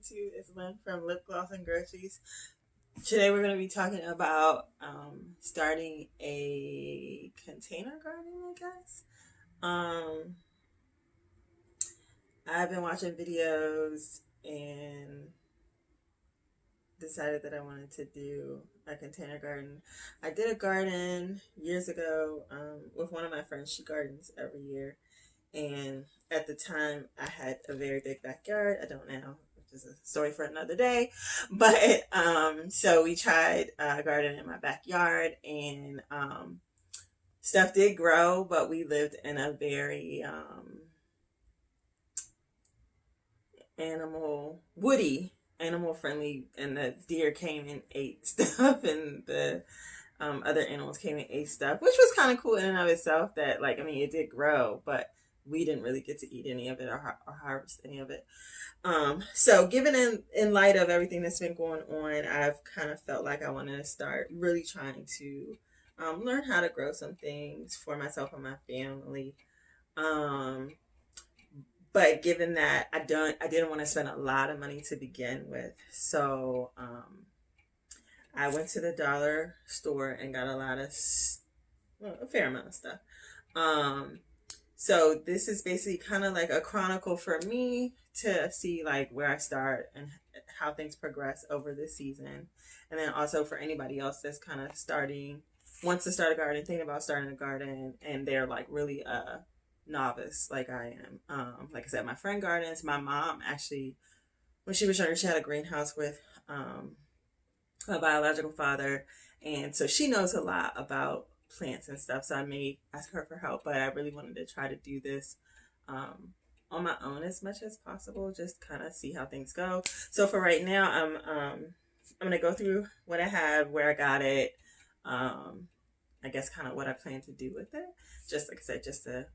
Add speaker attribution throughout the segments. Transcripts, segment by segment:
Speaker 1: YouTube. It's Lynn from Lip Gloss and Groceries. Today we're going to be talking about starting a container garden, I guess. Um, I've been watching videos and decided that I wanted to do a container garden. I did a garden years ago with one of my friends. She gardens every year. And at the time, I had a very big backyard. I don't now, which is a story for another day. But so we tried gardening in my backyard, and stuff did grow. But we lived in a very woody, animal friendly, and the deer came and ate stuff, and the other animals came and ate stuff, which was kind of cool in and of itself. That it did grow, but we didn't really get to eat any of it or harvest any of it. So given in light of everything that's been going on, I've kind of felt like I wanted to start really trying to learn how to grow some things for myself and my family. But given that I didn't want to spend a lot of money to begin with. So I went to the dollar store and got a fair amount of stuff. So this is basically kind of like a chronicle for me to see like where I start and how things progress over the season. And then also for anybody else that's kind of wants to start a garden, thinking about starting a garden, and they're like really a novice like I am. Like I said, my friend gardens. My mom actually, when she was younger, she had a greenhouse with a biological father. And so she knows a lot about plants and stuff, so I may ask her for help, but I really wanted to try to do this on my own as much as possible, just kind of see how things go. So for right now, I'm gonna go through what I have, where I got it, I guess kind of what I plan to do with it, just like I said,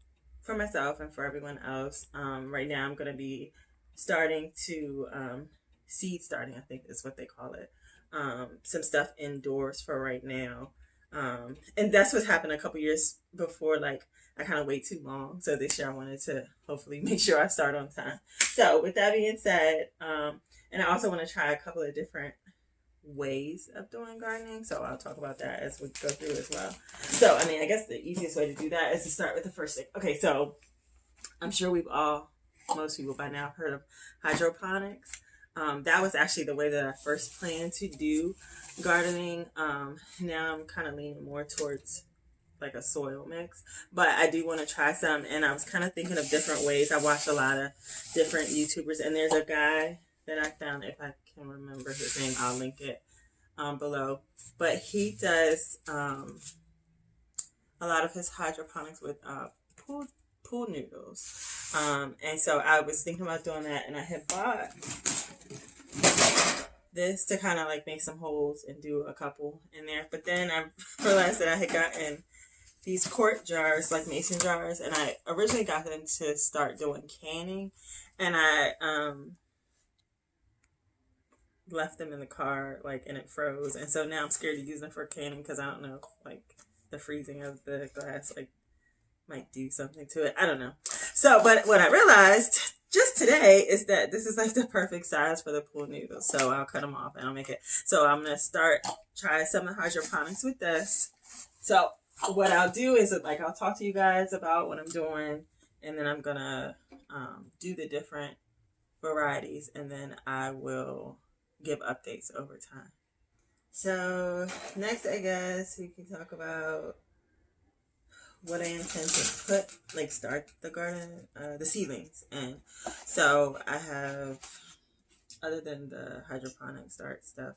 Speaker 1: for myself and for everyone else. Right now I'm gonna be starting to seed starting, I think is what they call it, some stuff indoors for right now. And that's what happened a couple years before. Like I kind of wait too long. So this year I wanted to hopefully make sure I start on time. So with that being said, and I also want to try a couple of different ways of doing gardening. So I'll talk about that as we go through as well. So, I guess the easiest way to do that is to start with the first thing. Okay, so I'm sure most people by now have heard of hydroponics. That was actually the way that I first planned to do gardening. Now I'm kind of leaning more towards like a soil mix, but I do want to try some, and I was kind of thinking of different ways. I watched a lot of different YouTubers, and there's a guy that I found, if I can remember his name, I'll link it below, but he does a lot of his hydroponics with pool noodles, and so I was thinking about doing that, and I had bought this to kind of like make some holes and do a couple in there. But then I realized that I had gotten these quart jars, like mason jars, and I originally got them to start doing canning, and I left them in the car, like, and it froze, and so now I'm scared to use them for canning because I don't know, like, the freezing of the glass, like, might do something to it. I don't know. So, but what I realized just today is that this is like the perfect size for the pool noodles. So I'll cut them off and I'll make it. So I'm going to try some of the hydroponics with this. So what I'll do is like, I'll talk to you guys about what I'm doing, and then I'm going to do the different varieties, and then I will give updates over time. So next, I guess we can talk about what I intend to start the garden, the seedlings. And so I have, other than the hydroponic start stuff,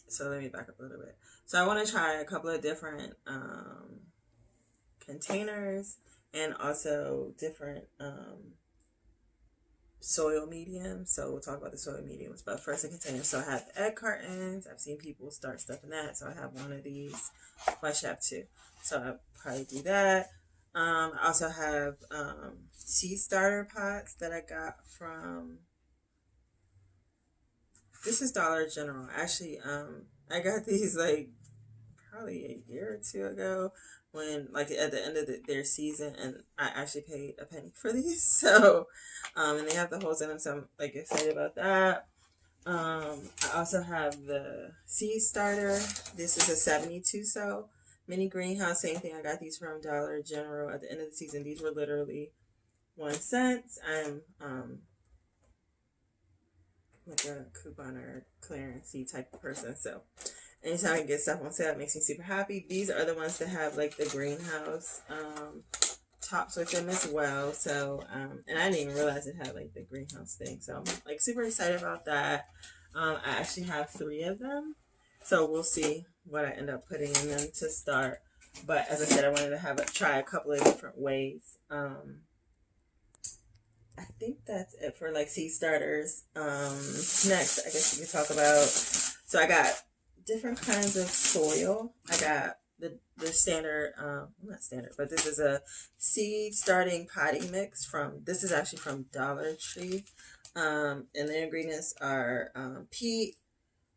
Speaker 1: so let me back up a little bit. So I want to try a couple of different containers, and also different soil mediums. So we'll talk about the soil mediums, but first the containers. So I have egg cartons. I've seen people start stuff in that. So I have one of these. Well, I should have two. So I'll probably do that. I also have seed starter pots that I got from, this is Dollar General. Actually, I got these like probably a year or two ago when like at the end of their season, and I actually paid a penny for these. So, and they have the holes in them, so I'm like excited about that. I also have the seed starter. This is a 72 cell mini greenhouse. Same thing. I got these from Dollar General at the end of the season. These were literally 1 cent. I'm like a coupon or clearance type of person, so anytime I get stuff on sale, it makes me super happy. These are the ones that have like the greenhouse tops with them as well. So, and I didn't even realize it had like the greenhouse thing. So I'm like super excited about that. I actually have 3 of them. So we'll see what I end up putting in them to start. But as I said, I wanted to try a couple of different ways. I think that's it for like seed starters. Next, I guess we can talk about, so I got different kinds of soil. I got the standard, not standard, but this is a seed starting potting mix this is actually from Dollar Tree. And the ingredients are peat,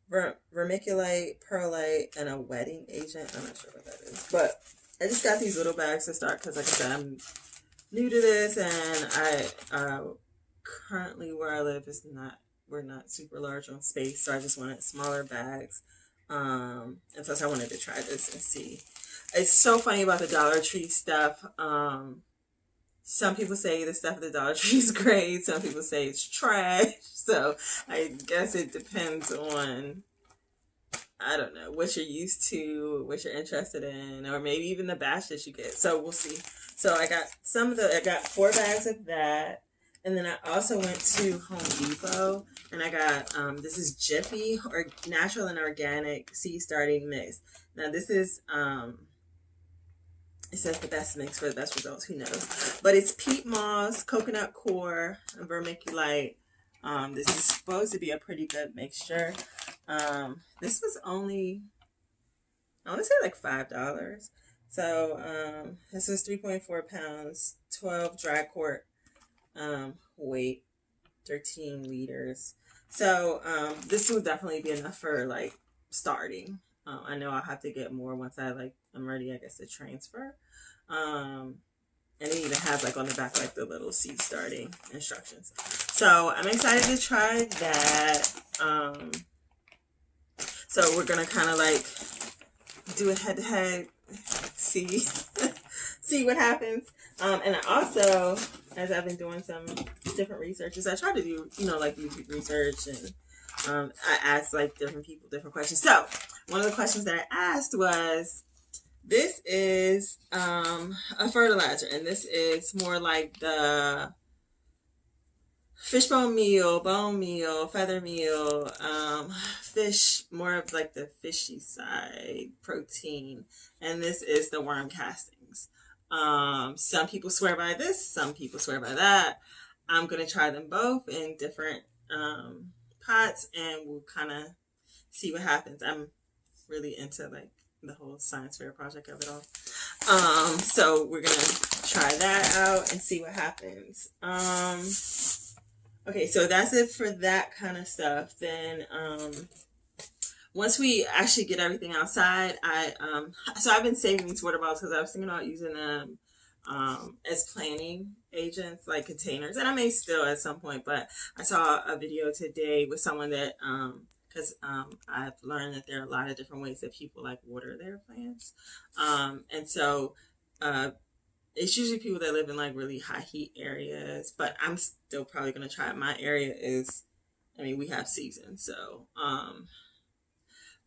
Speaker 1: vermiculite, perlite, and a wetting agent. I'm not sure what that is, but I just got these little bags to start because like I said, I'm new to this, and I currently where I live we're not super large on space, so I just wanted smaller bags. And plus I wanted to try this and see. It's so funny about the Dollar Tree stuff. Some people say the stuff at the Dollar Tree is great. Some people say it's trash. So I guess it depends on, I don't know, what you're used to, what you're interested in, or maybe even the batch that you get. So we'll see. So I got 4 bags of that. And then I also went to Home Depot and I got, this is Jiffy, or natural and organic seed starting mix. Now this is, it says the best mix for the best results, who knows? But it's peat moss, coconut core, and vermiculite. This is supposed to be a pretty good mixture. This was only, I want to say like $5. So this was 3.4 pounds, 12 dry quart weight, 13 liters. So this will definitely be enough for like starting. I know I'll have to get more once I'm ready, I guess, to transfer. And it even has like on the back like the little seed starting instructions. So I'm excited to try that. So we're gonna kind of like do a head-to-head, see see what happens. And I also, as I've been doing some different researches, I try to do, like YouTube research, and I asked like different people different questions. So one of the questions that I asked was, this is a fertilizer, and this is more like the fishbone meal, bone meal, feather meal, fish, more of like the fishy side protein, and this is the worm castings. Some people swear by this, some people swear by that. I'm gonna try them both in different pots, and we'll kind of see what happens. I'm really into like the whole science fair project of it all. So we're gonna try that out and see what happens. Okay, so that's it for that kind of stuff. Then once we actually get everything outside, so I've been saving these water bottles because I was thinking about using them as planting agents, like containers, and I may still at some point. But I saw a video today with someone that because I've learned that there are a lot of different ways that people like water their plants, and so it's usually people that live in like really high heat areas, but I'm still probably going to try it. My area is, we have seasons, so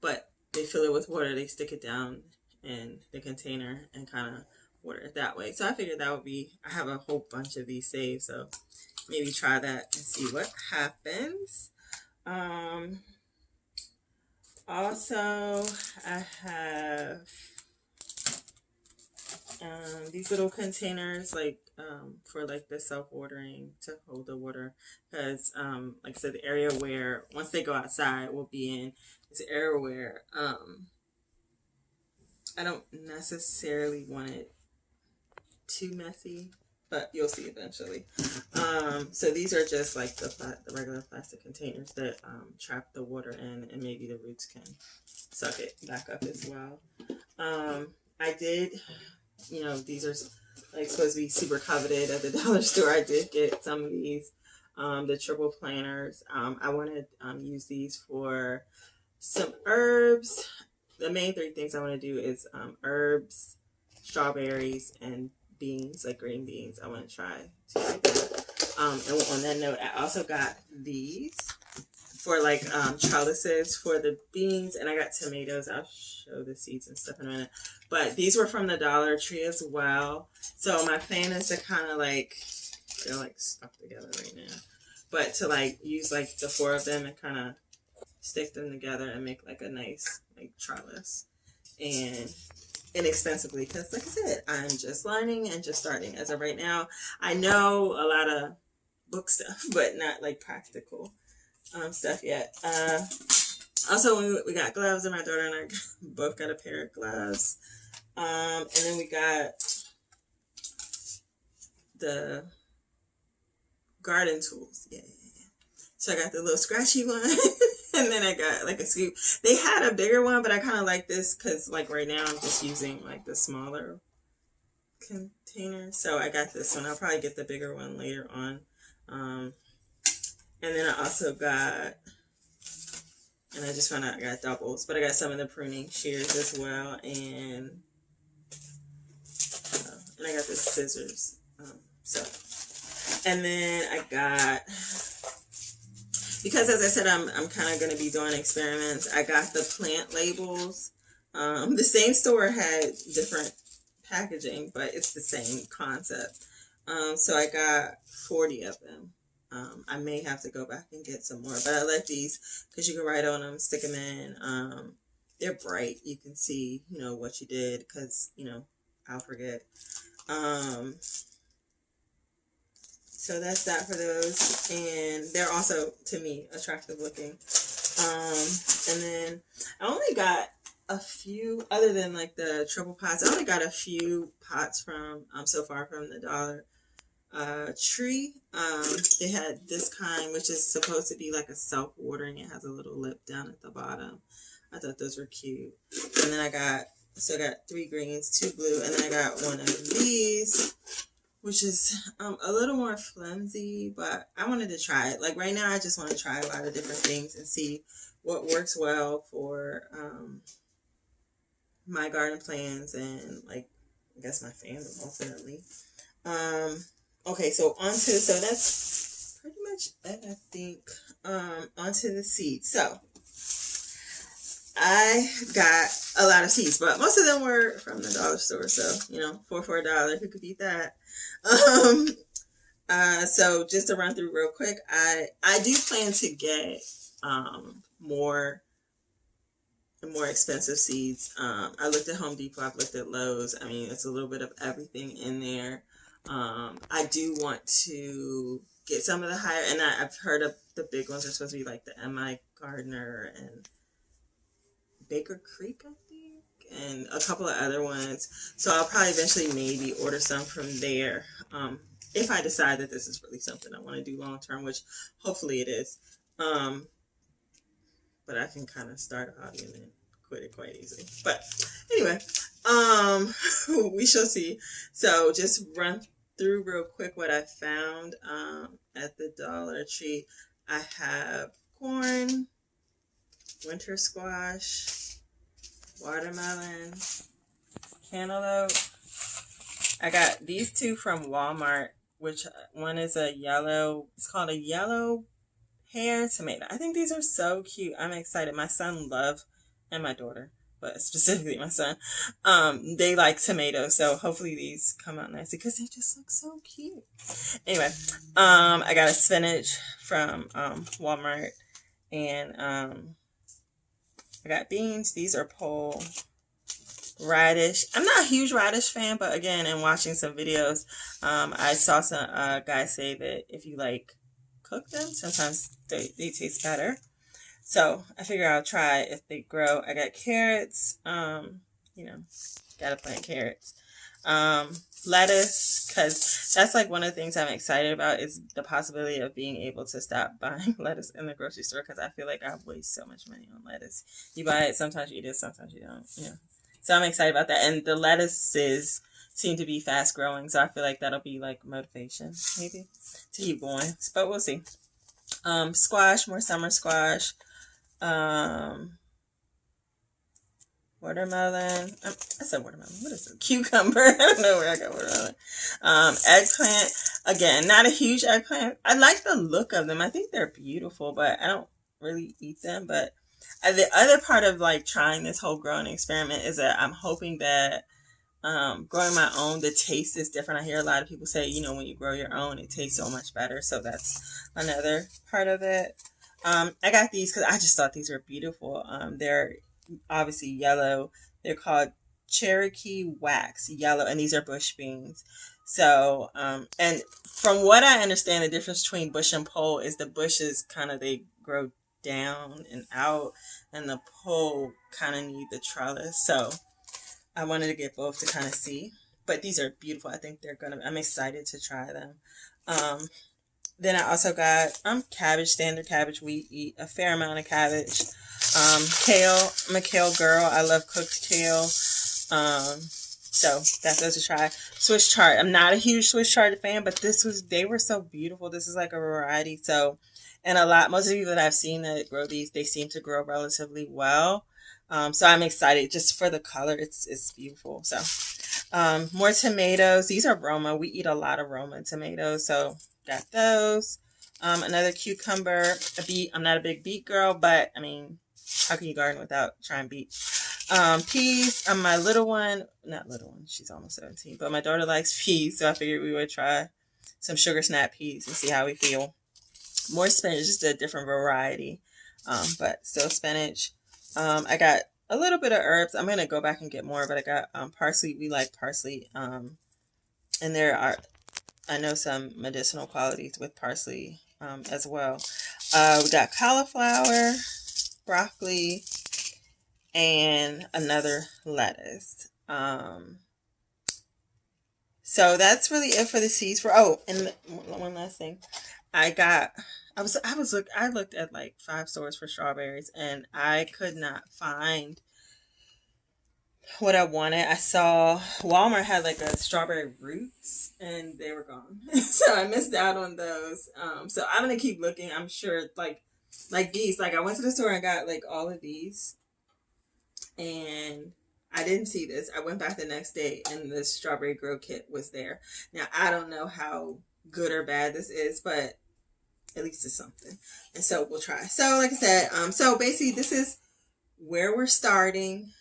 Speaker 1: but they fill it with water, they stick it down in the container and kind of water it that way. So I figured that would be, I have a whole bunch of these saved, so maybe try that and see what happens. Also, I have these little containers like for like the self-watering to hold the water, because like I said, the area where once they go outside will be in this area where I don't necessarily want it too messy, but you'll see eventually. So these are just like the regular plastic containers that trap the water in, and maybe the roots can suck it back up as well. I did you know, these are like supposed to be super coveted at the dollar store. I did get some of these, the triple planters. I want to use these for some herbs. The main three things I want to do is herbs, strawberries, and beans, like green beans. I want to try to do that. And on that note, I also got these for like trellises for the beans, and I got tomatoes. I'll show the seeds and stuff in a minute. But these were from the Dollar Tree as well. So my plan is to kind of like, they're like stuck together right now, but to like use like the four of them and kind of stick them together and make like a nice like trellis, and inexpensively, because like I said, I'm just learning and just starting as of right now. I know a lot of book stuff, but not like practical stuff yet. Also, we got gloves, and my daughter and I both got a pair of gloves. And then we got the garden tools. Yeah. So I got the little scratchy one, and then I got like a scoop. They had a bigger one, but I kind of like this because like right now I'm just using like the smaller container. So I got this one. I'll probably get the bigger one later on. And then I also got, and I just found out I got doubles, but I got some of the pruning shears as well, and I got the scissors. And then I got, because as I said, I'm kind of going to be doing experiments. I got the plant labels. The same store had different packaging, but it's the same concept. So I got 40 of them. I may have to go back and get some more, but I like these because you can write on them, stick them in. They're bright. You can see, you know, what you did because, you know, I'll forget. So that's that for those. And they're also, to me, attractive looking. And then I only got a few, other than like the triple pots, I only got a few pots from, so far from the Dollar Tree. They had this kind, which is supposed to be like a self-watering. It has a little lip down at the bottom. I thought those were cute. And then I got 3 greens, 2 blue, and then I got one of these, which is a little more flimsy, but I wanted to try it. Like right now, I just want to try a lot of different things and see what works well for my garden plans and like, I guess my family ultimately. Okay, so that's pretty much it, I think. Onto the seeds. So I got a lot of seeds, but most of them were from the dollar store. So, you know, for $1, who could beat that? So just to run through real quick, I do plan to get more expensive seeds. I looked at Home Depot, I've looked at Lowe's. I mean, it's a little bit of everything in there. I do want to get some of the higher, and I've heard of the big ones are supposed to be like the M.I. Gardner and Baker Creek, I think, and a couple of other ones. So I'll probably eventually maybe order some from there. If I decide that this is really something I want to do long term, which hopefully it is. But I can kind of start a hobby and then quit it quite easily. But anyway, we shall see. So just run through real quick what I found at the Dollar Tree. I have corn, winter squash, watermelon, cantaloupe. I got these 2 from Walmart, which one is a yellow, it's called a yellow pear tomato. I think these are so cute. I'm excited. My son loves, and my daughter, but specifically my son, they like tomatoes. So hopefully these come out nicely because they just look so cute. Anyway, I got a spinach from Walmart, and I got beans. These are pole radish. I'm not a huge radish fan, but again, in watching some videos, I saw some guys say that if you like cook them, sometimes they taste better. So I figure I'll try if they grow. I got carrots. You know, gotta plant carrots. Lettuce, because that's like one of the things I'm excited about is the possibility of being able to stop buying lettuce in the grocery store, because I feel like I waste so much money on lettuce. You buy it, sometimes you eat it, sometimes you don't. Yeah. So I'm excited about that. And the lettuces seem to be fast growing, so I feel like that'll be like motivation maybe to keep going. But we'll see. Squash, more summer squash. Um, Watermelon. I said watermelon. What is it? Cucumber. I don't know where I got watermelon. Eggplant. Again, not a huge eggplant. I like the look of them. I think they're beautiful, but I don't really eat them. But the other part of like trying this whole growing experiment is that I'm hoping that growing my own, the taste is different. I hear a lot of people say, when you grow your own, it tastes so much better. So that's another part of it. I got these because I just thought these were beautiful. They're obviously yellow. They're called Cherokee Wax Yellow, and these are bush beans. So, and from what I understand, the difference between bush and pole is the bushes they grow down and out, and the pole kind of need the trellis. So I wanted to get both to kind of see. But these are beautiful. I think I'm excited to try them. Then I also got cabbage, standard cabbage. We eat a fair amount of cabbage. Kale. I'm a kale girl. I love cooked kale. So that's those to try. Swiss chard. I'm not a huge Swiss chard fan, but they were so beautiful. This is like a variety. So, and most of the people that I've seen that grow these, they seem to grow relatively well. So I'm excited just for the color. It's beautiful. So, more tomatoes. These are Roma. We eat a lot of Roma tomatoes. So got those. Another cucumber, a beet. I'm not a big beet girl, but I mean, how can you garden without trying beet? Peas. My little one, not little one, she's almost 17, but my daughter likes peas, so I figured we would try some sugar snap peas and see how we feel. More spinach, just a different variety, but still spinach. I got a little bit of herbs. I'm gonna go back and get more, but I got parsley. We like parsley, and there are, I know, some medicinal qualities with parsley as well. We got cauliflower, broccoli, and another lettuce. So that's really it for the seeds. And one last thing, I looked at like 5 stores for strawberries, and I could not find what I wanted. I saw Walmart had like a strawberry roots, and they were gone. So I missed out on those. So I'm gonna keep looking. I'm sure like these. Like I went to the store and got like all of these, and I didn't see this. I went back the next day, and the strawberry grow kit was there. Now I don't know how good or bad this is, but at least it's something. And so we'll try. So like I said, so basically this is where we're starting.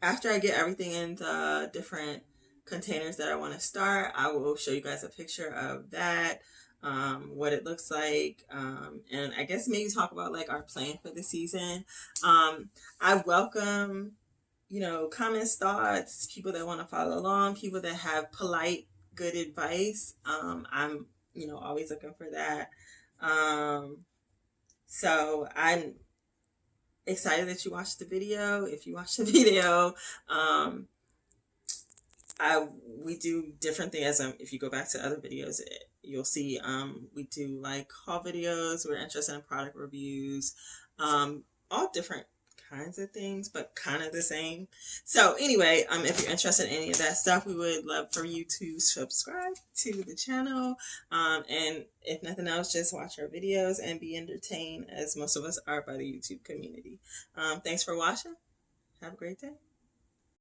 Speaker 1: After I get everything in the different containers that I want to start, I will show you guys a picture of that, what it looks like, and I guess maybe talk about like our plan for the season. I welcome, comments, thoughts, people that want to follow along, people that have polite, good advice. I'm, always looking for that. So I'm excited that you watched the video. If you watched the video, we do different things. If you go back to other videos, you'll see we do like haul videos. We're interested in product reviews, all different kinds of things, but kind of the same. So anyway, if you're interested in any of that stuff, we would love for you to subscribe to the channel, and if nothing else, just watch our videos and be entertained, as most of us are by the YouTube community. Thanks for watching. Have a great day.